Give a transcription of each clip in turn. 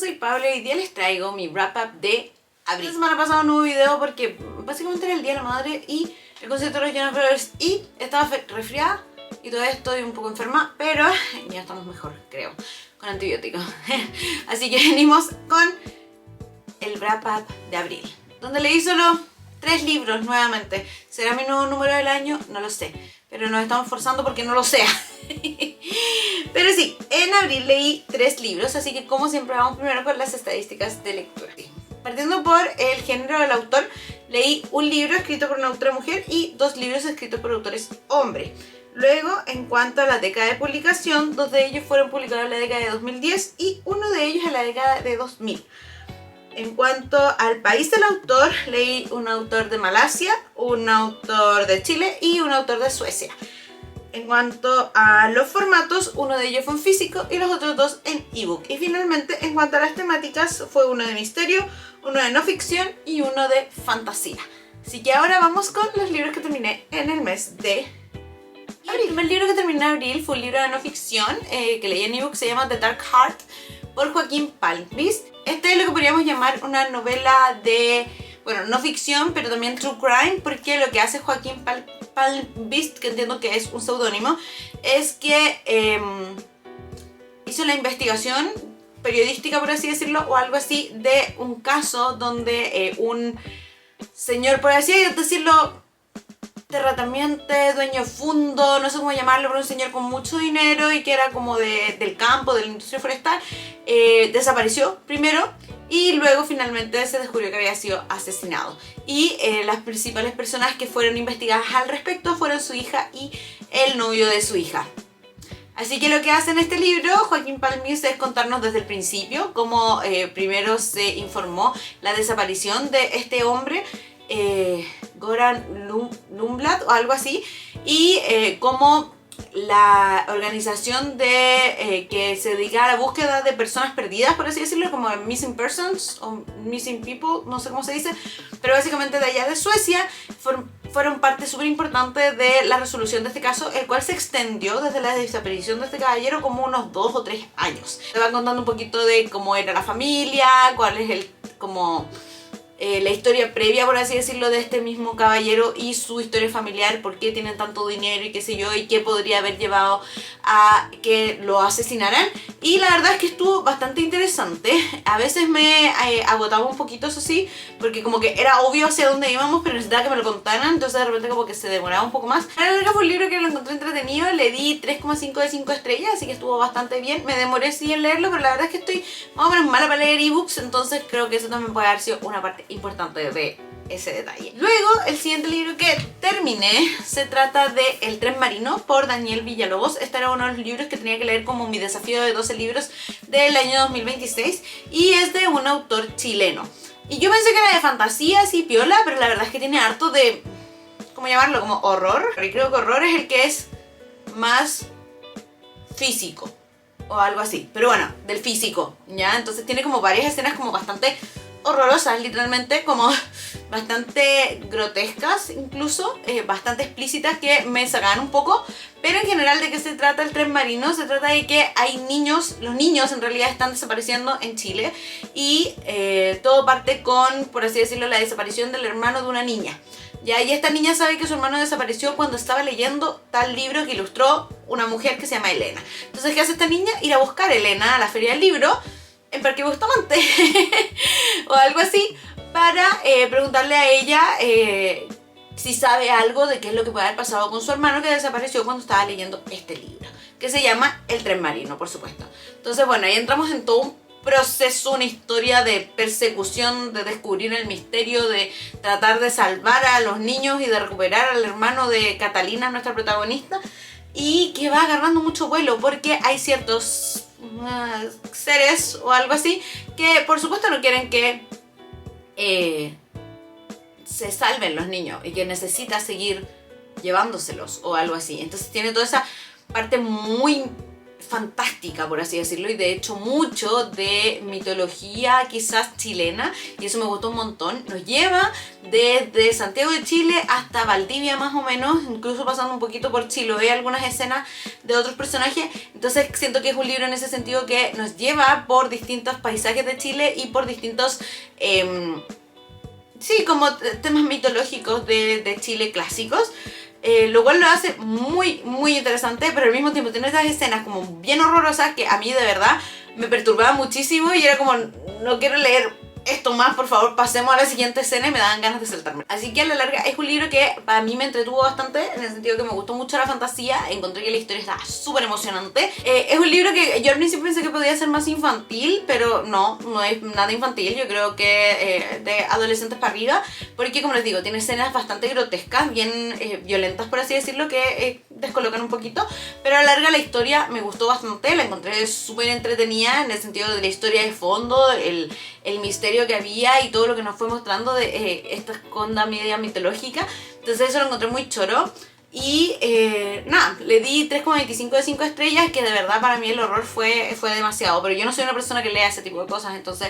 soy Paula y hoy día les traigo mi wrap up de abril. La semana pasada no hubo video porque básicamente era el Día de la Madre y el concierto de los Jonas Brothers y estaba resfriada y todavía estoy un poco enferma, pero ya estamos mejor, creo, con antibióticos. Así que venimos con el wrap up de abril, donde leí solo 3 libros nuevamente. ¿Será mi nuevo número del año? No lo sé, pero nos estamos forzando porque no lo sea. Pero sí, en abril leí 3 libros, así que como siempre vamos primero con las estadísticas de lectura. Partiendo por el género del autor, leí un libro escrito por una autora mujer y 2 libros escritos por autores hombres. Luego, en cuanto a la década de publicación, 2 de ellos fueron publicados en la década de 2010 y uno de ellos en la década de 2000. En cuanto al país del autor, leí un autor de Malasia, un autor de Chile y un autor de Suecia. En cuanto a los formatos, uno de ellos fue en físico y los otros 2 en ebook. Y finalmente, en cuanto a las temáticas, fue uno de misterio, uno de no ficción y uno de fantasía. Así que ahora vamos con los libros que terminé en el mes de abril. El primer libro que terminé en abril fue un libro de no ficción que leí en ebook, se llama The Dark Heart, por Joaquín Palmqvist. Este es lo que podríamos llamar una novela de, bueno, no ficción, pero también true crime, porque lo que hace Joaquín Palmqvist, que entiendo que es un seudónimo, es que hizo la investigación periodística, por así decirlo, o algo así, de un caso donde un señor, por así decirlo, terrateniente, dueño fundo, no sé cómo llamarlo, pero un señor con mucho dinero y que era como del campo, de la industria forestal, desapareció primero y luego finalmente se descubrió que había sido asesinado. Y las principales personas que fueron investigadas al respecto fueron su hija y el novio de su hija. Así que lo que hace en este libro Joaquín Palmqvist es contarnos desde el principio cómo primero se informó la desaparición de este hombre, Goran Lundblad o algo así, y cómo la organización que se dedica a la búsqueda de personas perdidas, por así decirlo, como Missing Persons o Missing People, no sé cómo se dice, pero básicamente de allá de Suecia, fueron parte súper importante de la resolución de este caso, el cual se extendió desde la desaparición de este caballero como unos 2 o 3 años. Te van contando un poquito de cómo era la familia, cuál es la historia previa, por así decirlo, de este mismo caballero y su historia familiar, por qué tienen tanto dinero y qué sé yo, y qué podría haber llevado a que lo asesinaran. Y la verdad es que estuvo bastante interesante. A veces me agotaba un poquito, eso sí, porque como que era obvio hacia dónde íbamos, pero necesitaba que me lo contaran, entonces de repente como que se demoraba un poco más. La verdad fue un libro que lo encontré entretenido, le di 3,5 de 5 estrellas, así que estuvo bastante bien. Me demoré sí en leerlo, pero la verdad es que estoy más o menos mala para leer ebooks, entonces creo que eso también puede haber sido una parte importante de ese detalle. Luego, el siguiente libro que terminé se trata de El tren marino por Daniel Villalobos. Este era uno de los libros que tenía que leer como mi desafío de 12 libros del año 2026 y es de un autor chileno. Y yo pensé que era de fantasía, así piola, pero la verdad es que tiene harto de, ¿cómo llamarlo? Como horror. Y creo que horror es el que es más físico o algo así, pero bueno, del físico, ¿ya? Entonces tiene como varias escenas como bastante horrorosas, literalmente, como bastante grotescas, incluso bastante explícitas, que me sacan un poco. Pero en general, ¿de qué se trata el tren marino? Se trata de que hay niños, los niños en realidad están desapareciendo en Chile y todo parte con, por así decirlo, la desaparición del hermano de una niña. Ya, y esta niña sabe que su hermano desapareció cuando estaba leyendo tal libro que ilustró una mujer que se llama Elena. Entonces, ¿qué hace esta niña? Ir a buscar a Elena a la feria del libro en Parque Bustamante o algo así, para preguntarle a ella si sabe algo de qué es lo que puede haber pasado con su hermano que desapareció cuando estaba leyendo este libro, que se llama El tren marino, por supuesto. Entonces, bueno, ahí entramos en todo un proceso, una historia de persecución, de descubrir el misterio, de tratar de salvar a los niños y de recuperar al hermano de Catalina, nuestra protagonista, y que va agarrando mucho vuelo porque hay ciertos seres o algo así que por supuesto no quieren que se salven los niños y que necesita seguir llevándoselos o algo así. Entonces tiene toda esa parte muy fantástica, por así decirlo, y de hecho mucho de mitología quizás chilena, y eso me gustó un montón. Nos lleva desde Santiago de Chile hasta Valdivia más o menos, incluso pasando un poquito por Chiloé, algunas escenas de otros personajes. Entonces siento que es un libro en ese sentido que nos lleva por distintos paisajes de Chile y por distintos sí, como temas mitológicos de Chile clásicos. Lo cual lo hace muy, muy interesante, pero al mismo tiempo tiene estas escenas como bien horrorosas que a mí de verdad me perturbaban muchísimo y era como, no quiero leer esto más, por favor, pasemos a la siguiente escena, y me daban ganas de saltarme. Así que a la larga es un libro que para mí me entretuvo bastante, en el sentido que me gustó mucho la fantasía, encontré que la historia estaba súper emocionante. Es un libro que yo al principio pensé que podía ser más infantil, pero no es nada infantil, yo creo que de adolescentes para arriba, porque como les digo, tiene escenas bastante grotescas, bien violentas por así decirlo, que descolocan un poquito, pero a la larga la historia me gustó bastante, la encontré súper entretenida en el sentido de la historia de fondo, el misterio que había y todo lo que nos fue mostrando de esta esconda media mitológica. Entonces eso lo encontré muy choro. Y nada, le di 3,25 de 5 estrellas, que de verdad para mí el horror fue demasiado. Pero yo no soy una persona que lea ese tipo de cosas, entonces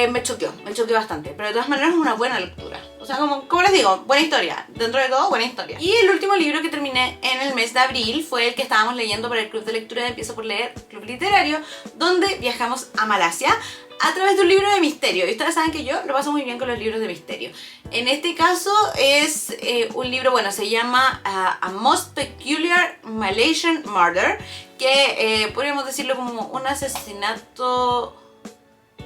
me choqueó bastante. Pero de todas maneras es una buena lectura. O sea, como les digo, buena historia. Dentro de todo, buena historia. Y el último libro que terminé en el mes de abril fue el que estábamos leyendo para el club de lectura de Empiezo por Leer, Club Literario, donde viajamos a Malasia a través de un libro de misterio. Y ustedes saben que yo lo paso muy bien con los libros de misterio. En este caso es un libro, bueno, se llama A Most Peculiar Malaysian Murder, que podríamos decirlo como un asesinato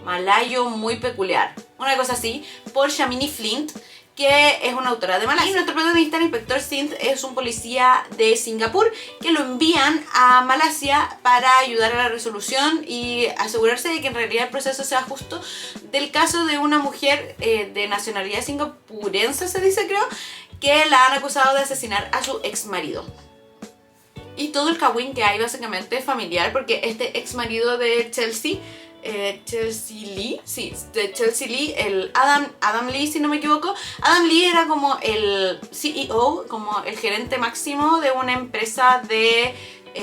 malayo muy peculiar, una cosa así, por Shamini Flint, que es una autora de Malasia. Y nuestro protagonista, el inspector Sindh, es un policía de Singapur que lo envían a Malasia para ayudar a la resolución y asegurarse de que en realidad el proceso sea justo, del caso de una mujer de nacionalidad singapurense, se dice creo, que la han acusado de asesinar a su ex marido. Y todo el cagüín que hay básicamente familiar, porque este ex marido de Chelsea Lee, sí, de Chelsea Lee, el Adam Lee, si no me equivoco. Adam Lee era como el CEO, como el gerente máximo de una empresa de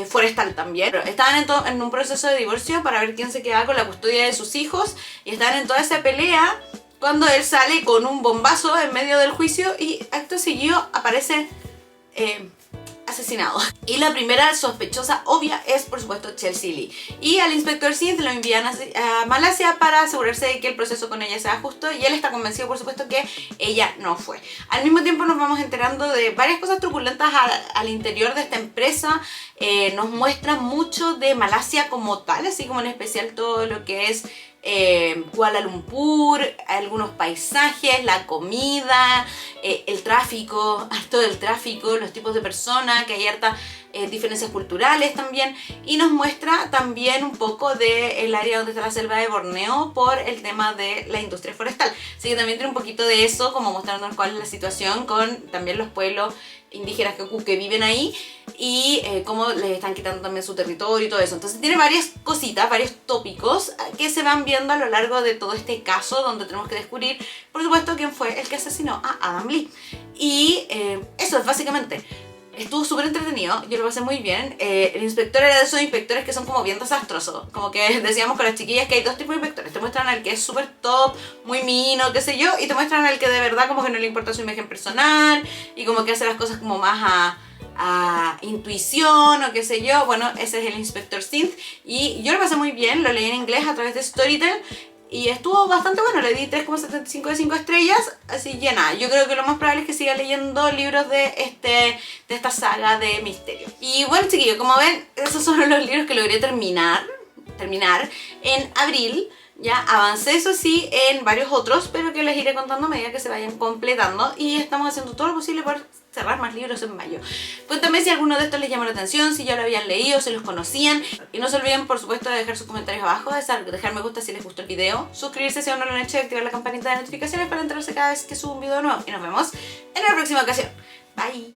forestal también. Pero estaban en un proceso de divorcio para ver quién se quedaba con la custodia de sus hijos, y estaban en toda esa pelea cuando él sale con un bombazo en medio del juicio y acto seguido aparece asesinado. Y la primera sospechosa obvia es por supuesto Chelsea Lee, y al inspector Sindh lo envían a Malasia para asegurarse de que el proceso con ella sea justo, y él está convencido por supuesto que ella no fue. Al mismo tiempo nos vamos enterando de varias cosas truculentas al interior de esta empresa. Nos muestra mucho de Malasia como tal, así como en especial todo lo que es Kuala Lumpur, algunos paisajes, la comida, el tráfico, todo el tráfico, los tipos de personas, que hay hartas diferencias culturales también, y nos muestra también un poco del área donde está la selva de Borneo por el tema de la industria forestal. Así que también tiene un poquito de eso, como mostrándonos cuál es la situación con también los pueblos indígenas que viven ahí, y cómo les están quitando también su territorio y todo eso. Entonces tiene varias cositas, varios tópicos que se van viendo a lo largo de todo este caso, donde tenemos que descubrir, por supuesto, quién fue el que asesinó a Adam Lee. Y eso es básicamente. Estuvo súper entretenido, yo lo pasé muy bien. El inspector era de esos inspectores que son como bien desastrosos. Como que decíamos con las chiquillas que hay dos tipos de inspectores. Te muestran al que es súper top, muy mino, qué sé yo, y te muestran al que de verdad como que no le importa su imagen personal y como que hace las cosas como más a intuición o qué sé yo. Bueno, ese es el inspector Sindh, y yo lo pasé muy bien, lo leí en inglés a través de Storytel y estuvo bastante bueno. Le di 3,75 de 5 estrellas, así que nada, yo creo que lo más probable es que siga leyendo libros de esta saga de misterio. Y bueno, chiquillos, como ven, esos son los libros que logré terminar en abril. Ya avancé, eso sí, en varios otros, pero que les iré contando a medida que se vayan completando, y estamos haciendo todo lo posible por cerrar más libros en mayo. Cuéntame si alguno de estos les llamó la atención, si ya lo habían leído, si los conocían, y no se olviden por supuesto de dejar sus comentarios abajo, de dejar me gusta si les gustó el video, suscribirse si aún no lo han hecho y activar la campanita de notificaciones para enterarse cada vez que subo un video nuevo, y nos vemos en la próxima ocasión. Bye.